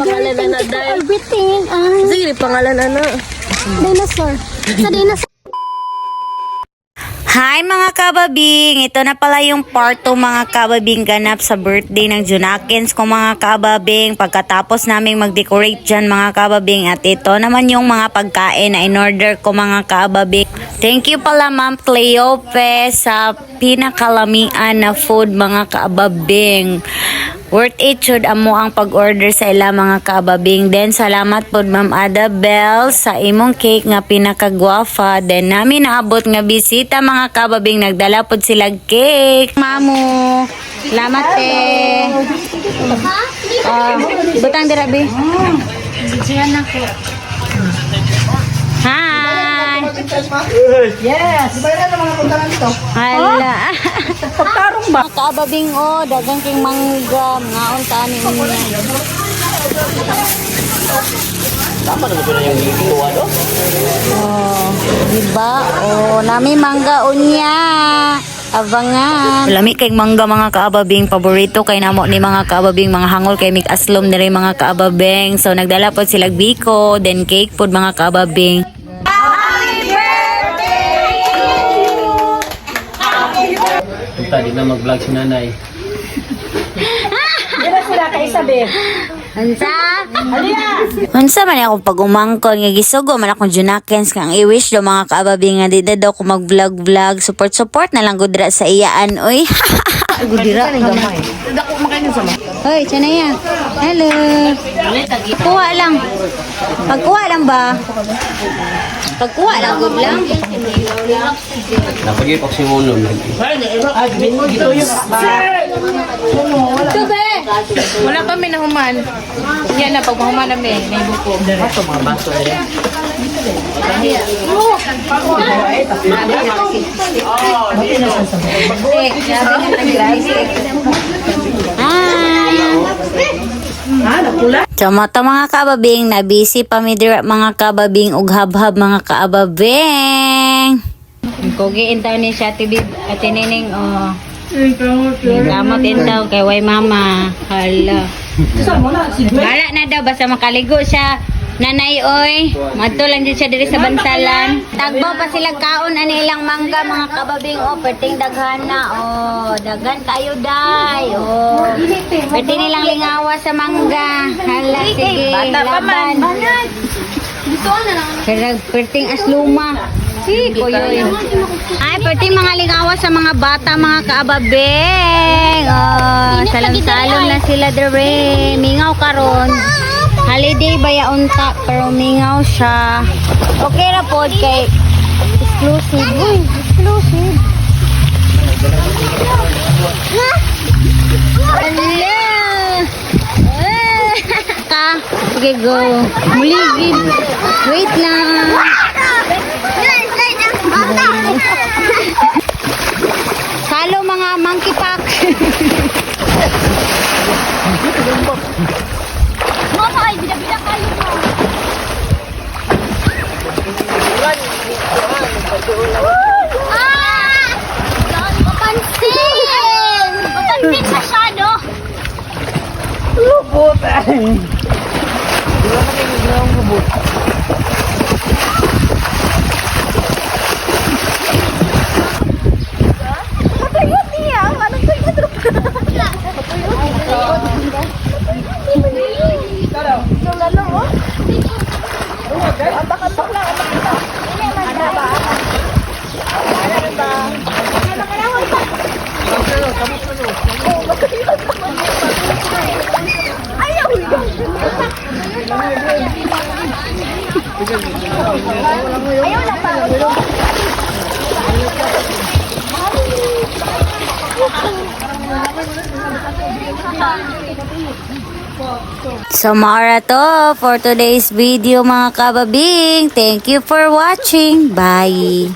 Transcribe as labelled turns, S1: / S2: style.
S1: pangalan na dahil.
S2: Everything.
S1: Sige, pangalan na.
S2: Dinosaur. Sa dinosaur.
S3: Hi mga kababing! Ito na pala yung part 2 mga kababing ganap sa birthday ng Junakins ko mga kababing. Pagkatapos naming mag-decorate dyan mga kababing. At ito naman yung mga pagkain na in-order ko mga kababing. Thank you pala Ma'am Cleope sa pinakalamian na food mga kababing. Worth it should amo ang pag-order sa ila mga kababing. Then salamat po Ma'am Adabel sa imong cake nga pinakagwafa. Then namin naabot nga bisita mga kababing. Nagdala po sila cake. Mamu, salamat eh. Butang dirabi. Diyan ako. Hi!
S1: Yes! Iba na mga puntahan dito.
S3: Hala.
S1: Pagtarong ba?
S3: Kababing o, dagang king mangga. Mga untani niya.
S1: Tama naman ko na yung ginawa, no?
S3: Oh, diba? Oh, nami mangga unya. Abangan. Lami kay mangga mga kaababing. Paborito kay namo ni mga kaababing. Mga hangol kay mig aslom diri mga kaababing. So nagdala pod sila biko, then cake pod mga kaababing.
S1: Punta din na mag-vlog si nanay. Dila sila kay Isabel.
S3: Unsa? Unsa man ako pag umangkon nga gisugo man akong Junakins kang i-wish do mga kaababing nga di daw ko mag-vlog. Support na lang gudra sa iyaan oy. Gudira gamay.
S1: Dako makain sa mga.
S3: Hoy, Chanaya. Hello. Kuha lang. Pagkuha lang ba? Pagkuha lang, good lang.
S1: Napag-ipok si Mono.
S3: Tube!
S2: Wala kami na human. Yan na, pag mahuman namin, may buko.
S1: Ito mga baso nila.
S3: So, mata mga kababing, na busy pa mi dira mga kababing ug habhab mga kaababing. Kugi intaw ni siya tibib at nining oh. Salamat intaw kay way mama. Hala. Wala na daw basta makaligo siya. Nanay oy, madto lang jud siya diri sa bansalan. Tagbaw pa sila kaon ani ilang mangga mga kababing oh, perting daghan na oh, daghan kayo day oh. Perting nilang lingawa sa mangga. Hala sige, laban. Kaya perting asluma. Si kuyoy. Ay, perting mga lingawa sa mga bata mga kaababing. Oh, salam-salom na sila dere. Mingaw karon. Holiday ba ya unta pero mingaw siya. Okay ra pod kay exclusive. Uy, exclusive. Hello. Ka, sige go. Muligid. Wait lang. Halo mga monkey pack. Mama ay bida-bida kayo mo. Papansin! Papansin masyado.
S1: Lubot ay. Di ba nakikinig ang lubot?
S2: Matayot niya. Anong tayo? Lalo mo? Abak-abak lang. Ano ba? Ano ba? Ayaw! Ayaw na pa!
S3: So mara to for today's video mga kababing. Thank you for watching. Bye.